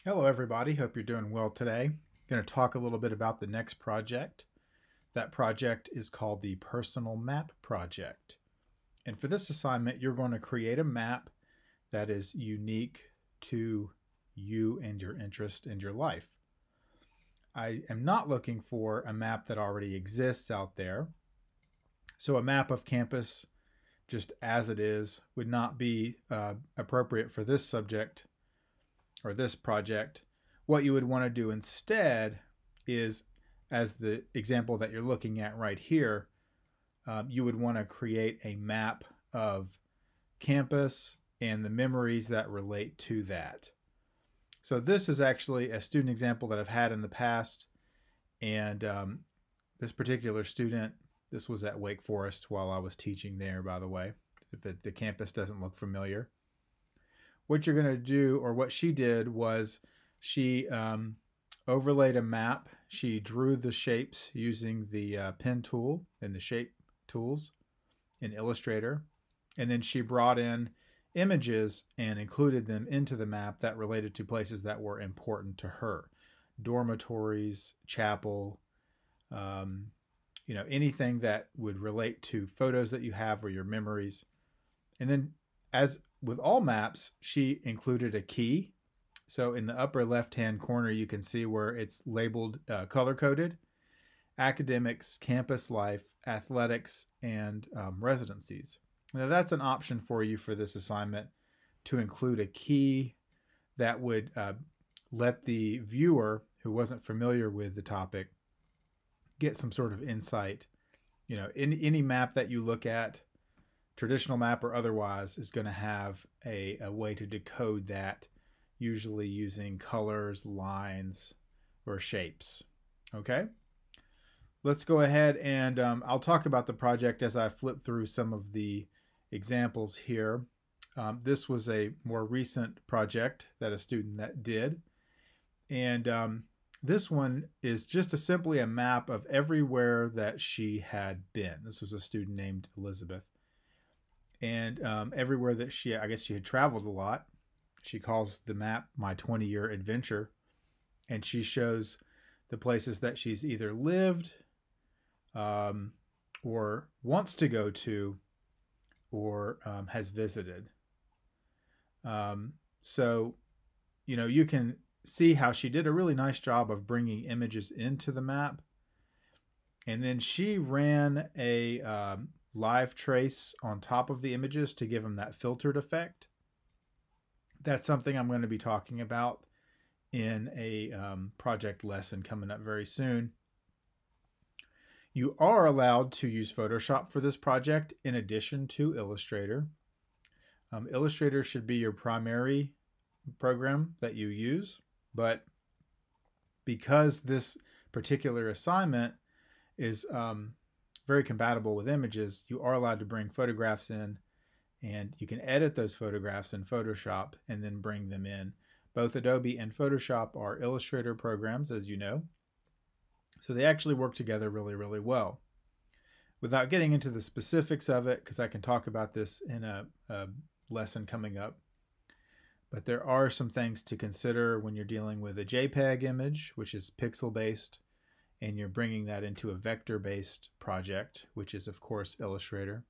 Hello everybody, hope you're doing well today. I'm going to talk a little bit about the next project. That project is called the Personal Map Project. And for this assignment, you're going to create a map that is unique to you and your interest in your life. I am not looking for a map that already exists out there. So a map of campus, just as it is, would not be appropriate for this subject or this project. What you would want to do instead is, as the example that you're looking at right here, you would want to create a map of campus and the memories that relate to that. So this is actually a student example that I've had in the past, and this particular student, this was at Wake Forest while I was teaching there, by the way, if the campus doesn't look familiar. What you're going to do, or what she did, was she overlaid a map. She drew the shapes using the pen tool and the shape tools in Illustrator. And then she brought in images and included them into the map that related to places that were important to her. Dormitories, chapel, anything that would relate to photos that you have or your memories. And then, as with all maps, she included a key. So in the upper left-hand corner, you can see where it's labeled color-coded: academics, campus life, athletics, and residencies. Now that's an option for you for this assignment, to include a key that would let the viewer who wasn't familiar with the topic get some sort of insight. In any map that you look at, traditional map or otherwise, is going to have a way to decode that, usually using colors, lines, or shapes. Okay, let's go ahead and I'll talk about the project as I flip through some of the examples here. This was a more recent project that a student that did, and this one is just simply a map of everywhere that she had been. This was a student named Elizabeth. And everywhere that I guess she had traveled a lot. She calls the map My 20-Year Adventure. And she shows the places that she's either lived or wants to go to, or has visited. So, you can see how she did a really nice job of bringing images into the map. And then she ran a live trace on top of the images to give them that filtered effect. That's something I'm going to be talking about in a project lesson coming up very soon. You are allowed to use Photoshop for this project in addition to Illustrator. Illustrator should be your primary program that you use, but because this particular assignment is very compatible with images, you are allowed to bring photographs in, and you can edit those photographs in Photoshop and then bring them in. Both Adobe and Photoshop are Illustrator programs, as you know, so they actually work together really, really well. Without getting into the specifics of it, because I can talk about this in a lesson coming up, but there are some things to consider when you're dealing with a JPEG image, which is pixel-based, and you're bringing that into a vector-based project, which is, of course, Illustrator.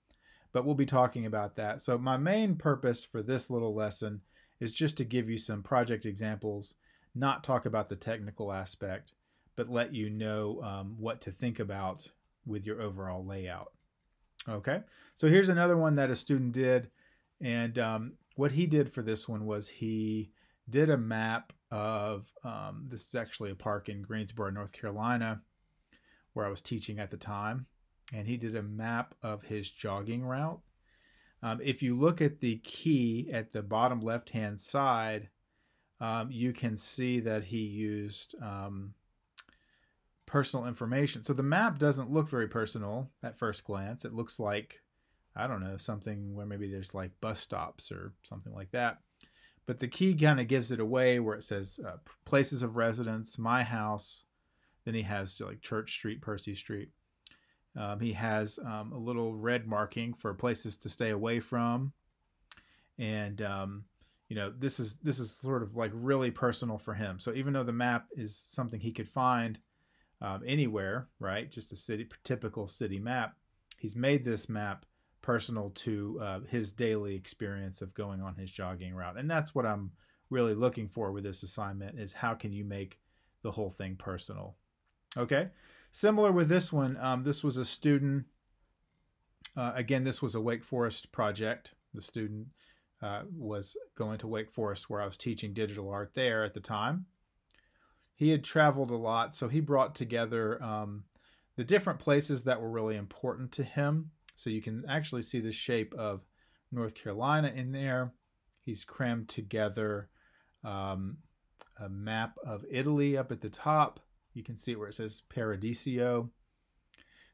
But we'll be talking about that. So my main purpose for this little lesson is just to give you some project examples, not talk about the technical aspect, but let you know what to think about with your overall layout. Okay, so here's another one that a student did, and what he did for this one was he did a map of, this is actually a park in Greensboro, North Carolina, where I was teaching at the time, and he did a map of his jogging route. If you look at the key at the bottom left-hand side, you can see that he used personal information. So the map doesn't look very personal at first glance. It looks like, I don't know, something where maybe there's like bus stops or something like that. But the key kind of gives it away, where it says places of residence, my house. Then he has like Church Street, Percy Street. He has a little red marking for places to stay away from. And, this is sort of like really personal for him. So even though the map is something he could find anywhere, right, just a typical city map, he's made this map personal to his daily experience of going on his jogging route. And that's what I'm really looking for with this assignment, is how can you make the whole thing personal. Okay, similar with this one. This was a student. Again, this was a Wake Forest project. The student was going to Wake Forest, where I was teaching digital art there at the time. He had traveled a lot, so he brought together the different places that were really important to him. So you can actually see the shape of North Carolina in there. He's crammed together a map of Italy up at the top. You can see where it says Paradiso.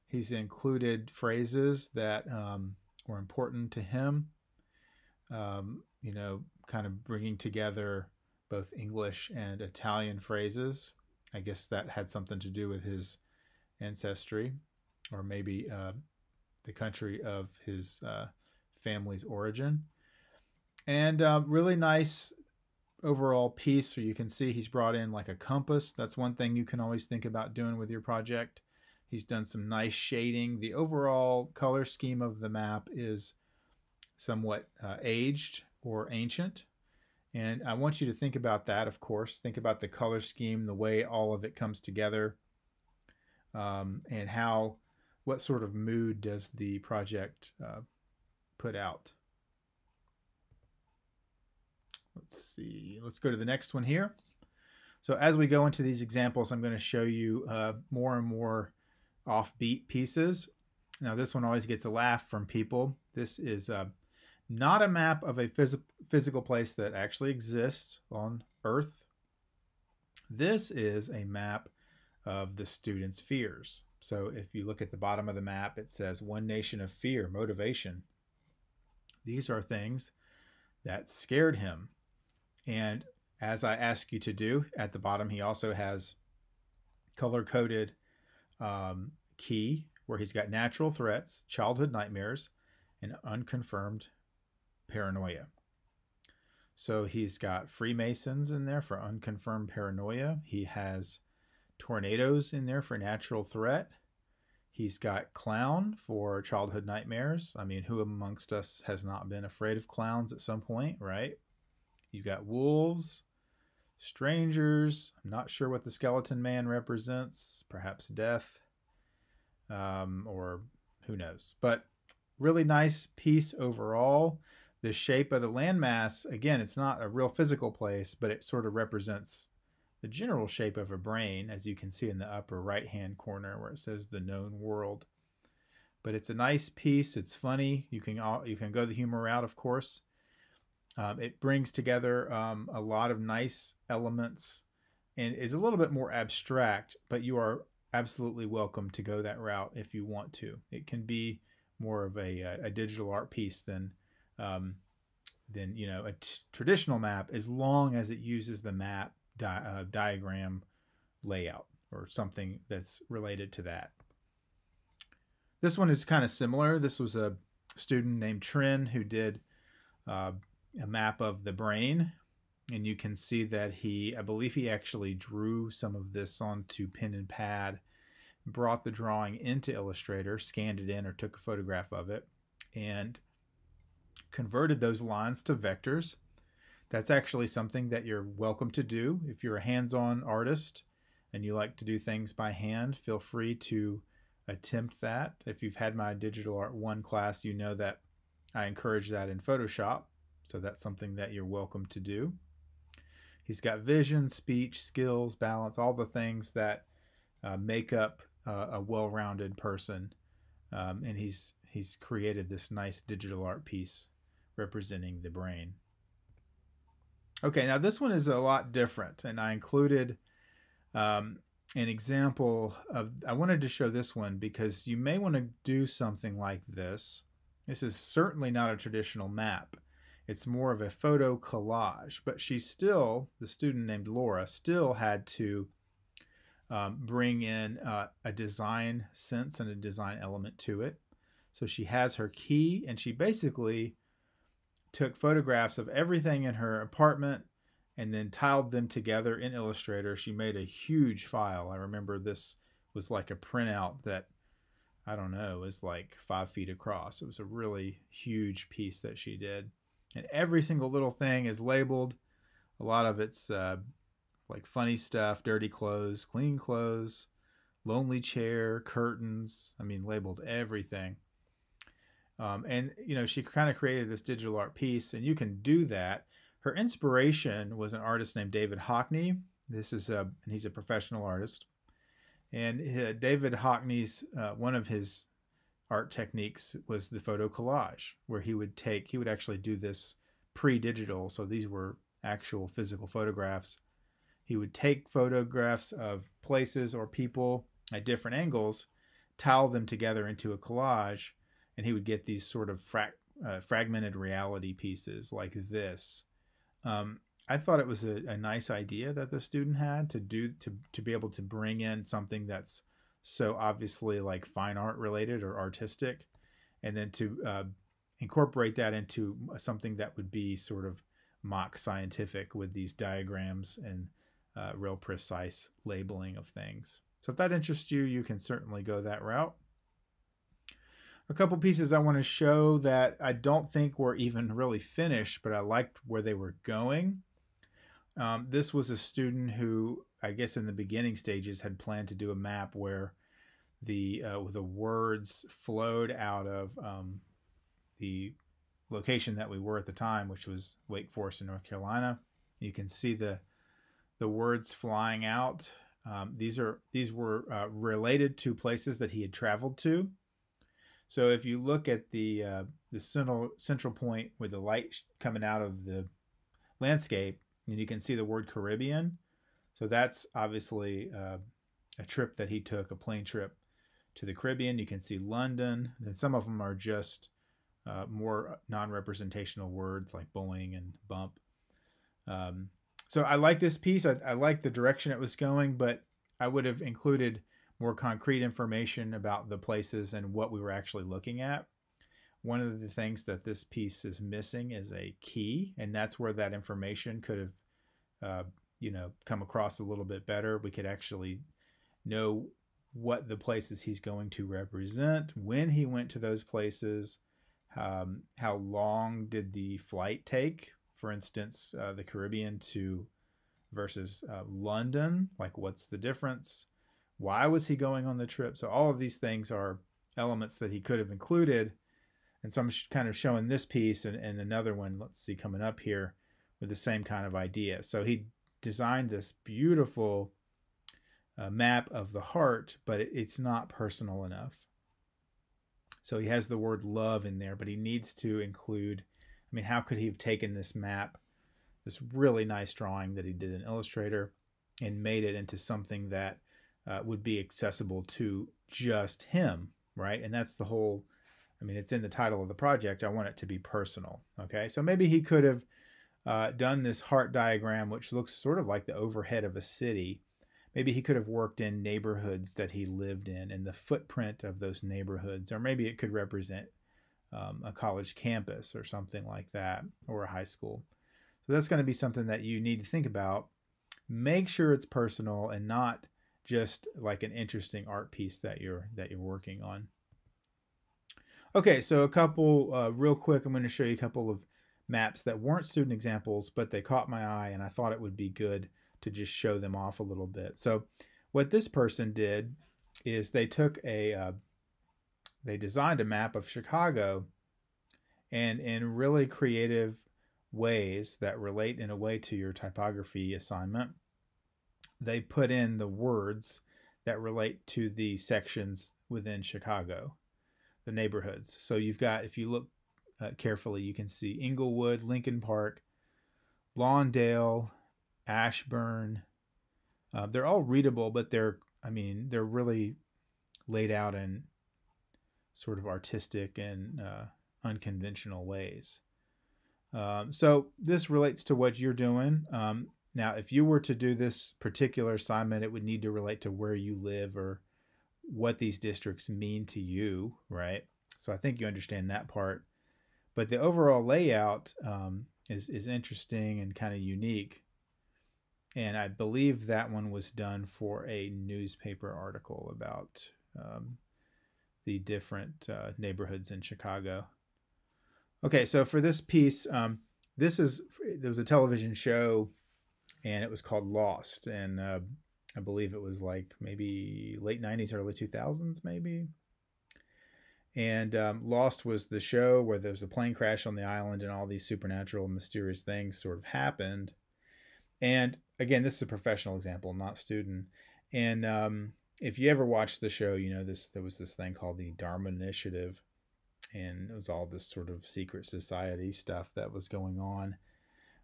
He's included phrases that were important to him, kind of bringing together both English and Italian phrases. I guess that had something to do with his ancestry, or maybe the country of his family's origin. And really nice overall piece where you can see he's brought in like a compass. That's one thing you can always think about doing with your project. He's done some nice shading. The overall color scheme of the map is somewhat aged or ancient. And I want you to think about that, of course. Think about the color scheme, the way all of it comes together, and what sort of mood does the project put out. Let's see. Let's go to the next one here. So as we go into these examples, I'm going to show you more and more offbeat pieces. Now, this one always gets a laugh from people. This is not a map of a physical place that actually exists on Earth. This is a map of the student's fears. So if you look at the bottom of the map, it says One Nation of Fear, Motivation. These are things that scared him. And as I ask you to do, at the bottom, he also has color-coded key where he's got natural threats, childhood nightmares, and unconfirmed paranoia. So he's got Freemasons in there for unconfirmed paranoia. He has tornadoes in there for natural threat. He's got clown for childhood nightmares. I mean, who amongst us has not been afraid of clowns at some point, right? You've got wolves, strangers. I'm not sure what the skeleton man represents. Perhaps death, or who knows. But really nice piece overall. The shape of the landmass, again, it's not a real physical place, but it sort of represents the general shape of a brain, as you can see in the upper right-hand corner where it says the known world. But it's a nice piece. It's funny. You can go the humor route, of course. It brings together a lot of nice elements and is a little bit more abstract, but you are absolutely welcome to go that route if you want to. It can be more of a digital art piece than a traditional map, as long as it uses the map diagram layout or something that's related to that. This one is kind of similar. This was a student named Trin who did a map of the brain, and you can see that I believe he actually drew some of this onto pen and pad, brought the drawing into Illustrator, scanned it in or took a photograph of it, and converted those lines to vectors. That's actually something that you're welcome to do. If you're a hands-on artist and you like to do things by hand, feel free to attempt that. If you've had my Digital Art 1 class, you know that I encourage that in Photoshop. So that's something that you're welcome to do. He's got vision, speech, skills, balance, all the things that make up a well-rounded person. And he's created this nice digital art piece representing the brain. Okay, now this one is a lot different, and I included an example of, I wanted to show this one because you may want to do something like this. This is certainly not a traditional map. It's more of a photo collage, but the student named Laura, still had to bring in a design sense and a design element to it. So she has her key, and she basically took photographs of everything in her apartment and then tiled them together in Illustrator. She made a huge file. I remember this was like a printout that, I don't know, was like 5 feet across. It was a really huge piece that she did. And every single little thing is labeled. A lot of it's like funny stuff, dirty clothes, clean clothes, lonely chair, curtains. I mean, labeled everything. And, you know, she kind of created this digital art piece, and you can do that. Her inspiration was an artist named David Hockney. And he's a professional artist. And David Hockney's, one of his art techniques was the photo collage, where he would actually do this pre-digital. So these were actual physical photographs. He would take photographs of places or people at different angles, tile them together into a collage, and he would get these sort of fragmented reality pieces like this. I thought it was a nice idea that the student had to be able to bring in something that's so obviously like fine art related or artistic, and then to incorporate that into something that would be sort of mock scientific with these diagrams and real precise labeling of things. So if that interests you, you can certainly go that route. A couple pieces I want to show that I don't think were even really finished, but I liked where they were going. This was a student who, I guess in the beginning stages, had planned to do a map where the words flowed out of the location that we were at the time, which was Wake Forest in North Carolina. You can see the words flying out. These were related to places that he had traveled to. So if you look at the central point with the light coming out of the landscape, and you can see the word Caribbean. So that's obviously a trip that he took, a plane trip to the Caribbean. You can see London. And some of them are just more non-representational words like Boeing and bump. So I like this piece. I like the direction it was going, but I would have included more concrete information about the places and what we were actually looking at. One of the things that this piece is missing is a key, and that's where that information could have, come across a little bit better. We could actually know what the places he's going to represent, when he went to those places, how long did the flight take, for instance, the Caribbean versus London, like what's the difference? Why was he going on the trip? So all of these things are elements that he could have included. And so I'm kind of showing this piece and another one, let's see, coming up here with the same kind of idea. So he designed this beautiful map of the heart, but it's not personal enough. So he has the word love in there, but he needs to include, I mean, how could he have taken this map, this really nice drawing that he did in Illustrator, and made it into something that would be accessible to just him, right? And that's the whole, I mean, it's in the title of the project. I want it to be personal, okay? So maybe he could have done this heart diagram, which looks sort of like the overhead of a city. Maybe he could have worked in neighborhoods that he lived in and the footprint of those neighborhoods, or maybe it could represent a college campus or something like that, or a high school. So that's going to be something that you need to think about. Make sure it's personal and not just like an interesting art piece that you're working on. Okay, so a couple real quick, I'm going to show you a couple of maps that weren't student examples, but they caught my eye and I thought it would be good to just show them off a little bit. So what this person did is they took they designed a map of Chicago, and in really creative ways that relate in a way to your typography assignment, they put in the words that relate to the sections within Chicago, the neighborhoods. So you've got, if you look carefully, you can see Inglewood, Lincoln Park, Lawndale, Ashburn. They're all readable, but they're really laid out in sort of artistic and unconventional ways. So this relates to what you're doing. Now, if you were to do this particular assignment, it would need to relate to where you live or what these districts mean to you, right? So I think you understand that part. But the overall layout is interesting and kind of unique. And I believe that one was done for a newspaper article about the different neighborhoods in Chicago. Okay, so for this piece, there was a television show, and it was called Lost, and I believe it was like maybe late 90s, early 2000s, maybe. And Lost was the show where there was a plane crash on the island and all these supernatural, mysterious things sort of happened. And again, this is a professional example, not student. And if you ever watched the show, you know there was this thing called the Dharma Initiative, and it was all this sort of secret society stuff that was going on.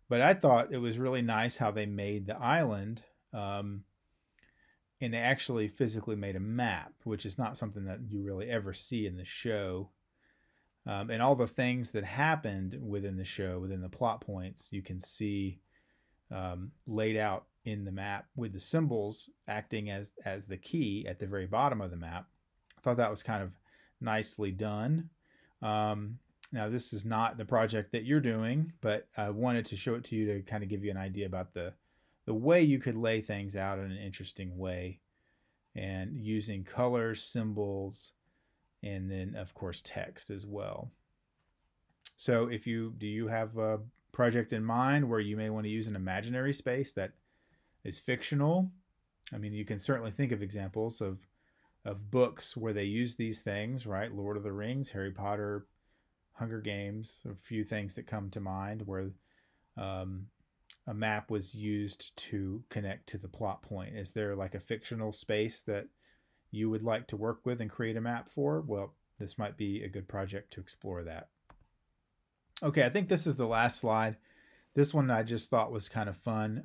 But I thought it was really nice how they made the island, and they actually physically made a map, which is not something that you really ever see in the show. And all the things that happened within the show, within the plot points, you can see laid out in the map with the symbols acting as the key at the very bottom of the map. I thought that was kind of nicely done. Now, this is not the project that you're doing, but I wanted to show it to you to kind of give you an idea about the way you could lay things out in an interesting way, and using colors, symbols, and then, of course, text as well. So do you have a project in mind where you may want to use an imaginary space that is fictional? I mean, you can certainly think of examples of books where they use these things, right? Lord of the Rings, Harry Potter, Hunger Games, a few things that come to mind where a map was used to connect to the plot point. Is there like a fictional space that you would like to work with and create a map for? Well, this might be a good project to explore that. Okay, I think this is the last slide. This one I just thought was kind of fun.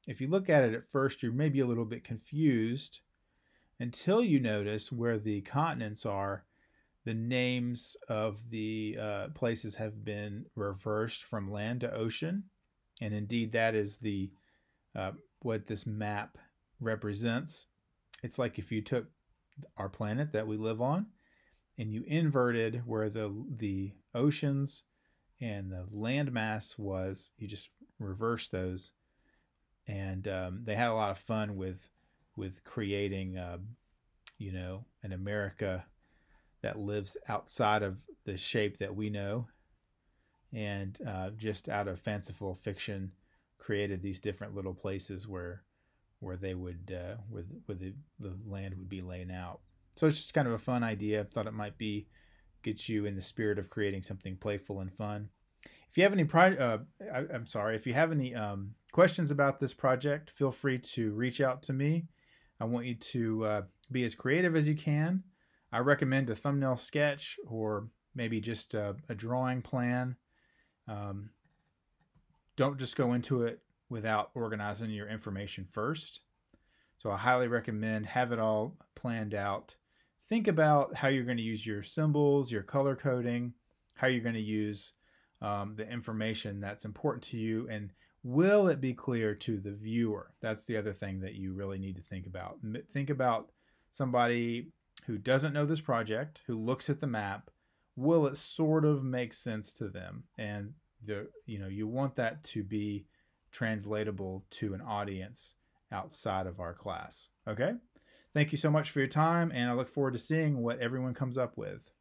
If you look at it at first, you're maybe a little bit confused until you notice where the continents are. The names of the places have been reversed from land to ocean. And indeed, that is the what this map represents. It's like if you took our planet that we live on and you inverted where the oceans and the landmass was, you just reverse those. And they had a lot of fun with creating, an America that lives outside of the shape that we know, and just out of fanciful fiction, created these different little places where they would where the land would be laid out. So it's just kind of a fun idea. I thought it might get you in the spirit of creating something playful and fun. If you have any if you have any questions about this project, feel free to reach out to me. I want you to be as creative as you can. I recommend a thumbnail sketch or maybe just a drawing plan. Don't just go into it without organizing your information first. So I highly recommend have it all planned out. Think about how you're going to use your symbols, your color coding, how you're going to use the information that's important to you, and will it be clear to the viewer? That's the other thing that you really need to think about. Think about somebody who doesn't know this project, who looks at the map. Will it sort of make sense to them? And you want that to be translatable to an audience outside of our class. Okay? Thank you so much for your time, and I look forward to seeing what everyone comes up with.